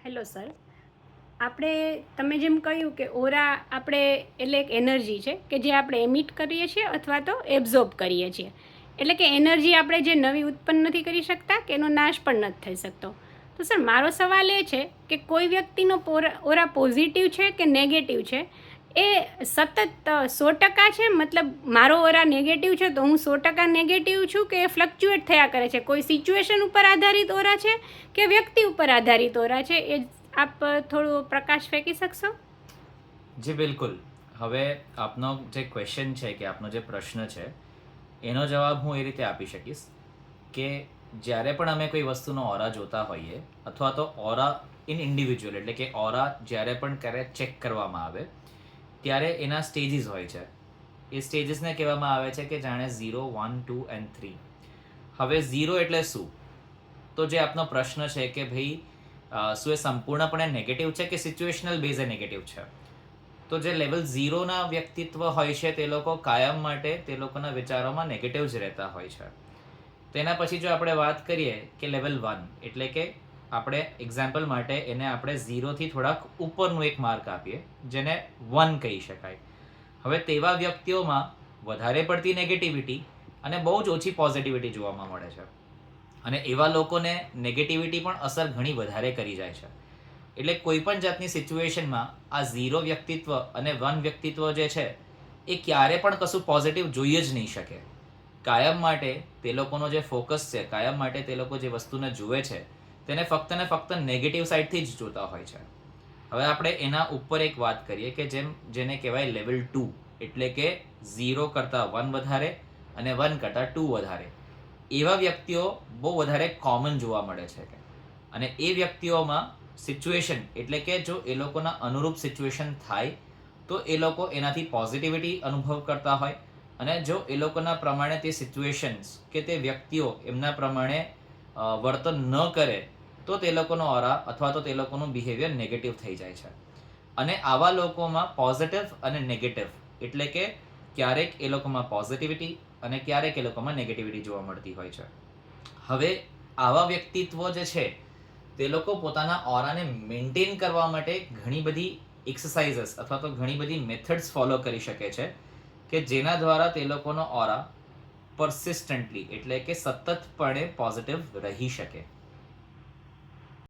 Hello sir, તમે જેમ કહ્યું કે ઓરા આપણે એટલે એક એનર્જી છે કે જે આપણે એમિટ કરીએ છીએ અથવા તો એબ્ઝોર્બ કરીએ છીએ. એટલે કે એનર્જી આપણે જે નવી ઉત્પન્ન નથી કરી શકતા કે એનો નાશ પણ નથી થઈ શકતો. તો સર મારો સવાલ એ છે કે કોઈ વ્યક્તિનો ઓરા પોઝિટિવ છે કે નેગેટિવ છે એ સતત 100% છે, મતલબ મારો ઓરા નેગેટિવ છે તો હું 100% નેગેટિવ છું કે ફ્લક્ચ્યુએટ થયા કરે છે, કોઈ સિચ્યુએશન ઉપર આધારિત ઓરા છે કે વ્યક્તિ ઉપર આધારિત ઓરા છે, એ આપ થોડો પ્રકાશ ફેંકી શકશો? જી બિલકુલ. હવે આપનો જે ક્વેશ્ચન છે કે આપનો જે પ્રશ્ન છે એનો જવાબ હું એ રીતે આપી શકીશ કે જ્યારે પણ અમે કોઈ વસ્તુનો ઓરા જોતા હોઈએ અથવા તો ઓરા ઇન ઇન્ડિવિજ્યુઅલ એટલે કે ઓરા જ્યારે પણ ક્યારેક ચેક કરવામાં આવે ત્યારે એના સ્ટેજીસ હોય છે. એ સ્ટેજીસને કહેવામાં આવે છે કે જાણે 0, 1, 2 એન્ડ 3. હવે 0 એટલે શું? તો જે આપનો પ્રશ્ન છે કે ભાઈ શું એ સંપૂર્ણપણે નેગેટિવ છે કે સિચ્યુએશનલ બેઝે નેગેટિવ છે? તો જે લેવલ 0ના વ્યક્તિત્વ હોય છે તે લોકો કાયમ માટે તે લોકોના વિચારોમાં નેગેટિવ જ રહેતા હોય છે. તેના પછી જો આપણે વાત કરીએ કે લેવલ 1 એટલે કે આપણે એક્ઝામ્પલ માટે એને આપણે 0થી થોડાક ઉપરનું એક માર્ક આપીએ જેને 1 કહી શકાય. હવે તેવા વ્યક્તિઓમાં વધારે પડતી નેગેટિવિટી અને બહુ જ ઓછી પોઝિટિવિટી જોવામાં મળે છે. અને એવા લોકોને નેગેટિવિટી પણ અસર ઘણી વધારે કરી જાય છે. એટલે કોઈ પણ જાતની સિચ્યુએશનમાં આ 0 વ્યક્તિત્વ અને 1 વ્યક્તિત્વ જે છે એ ક્યારે પણ કશું પોઝિટિવ જોઈ જ નહીં શકે. કાયમ માટે તે લોકોનો જે ફોકસ છે, કાયમ માટે તે લોકો જે વસ્તુને જુએ છે તેને ફક્ત ને ફક્ત નેગેટિવ સાઈડથી જ જોતા હોય છે. હવે આપણે એના ઉપર એક વાત કરીએ કે જેને કહેવાય લેવલ 2 એટલે કે 0 કરતાં 1 વધારે અને 1 કરતાં 2 વધારે. એવા વ્યક્તિઓ બહુ વધારે કોમન જોવા મળે છે. અને એ વ્યક્તિઓમાં સિચ્યુએશન એટલે કે જો એ લોકોના અનુરૂપ સિચ્યુએશન થાય તો એ લોકો એનાથી પોઝિટિવિટી અનુભવ કરતા હોય અને જો એ લોકોના પ્રમાણે તે સિચ્યુએશન્સ કે તે વ્યક્તિઓ એમના પ્રમાણે વર્તન ન કરે તો તે લોકોનો ઓરા અથવા તો તે લોકોનું બિહેવિયર નેગેટિવ થઈ જાય છે. અને આવા લોકોમાં પોઝિટિવ અને નેગેટિવ એટલે કે ક્યારેક એ લોકોમાં પોઝિટિવિટી અને ક્યારેક એ લોકોમાં નેગેટિવિટી જોવા મળતી હોય છે. હવે આવા વ્યક્તિત્વ જે છે તે લોકો પોતાના ઓરાને મેન્ટેન કરવા માટે ઘણી બધી એક્સરસાઇઝીસ અથવા તો ઘણી બધી મેથડ્સ ફોલો કરી શકે છે કે જેના દ્વારા તે લોકોનો ઓરા પરસિસ્ટન્ટલી એટલે કે સતતપણે પોઝિટિવ રહી શકે.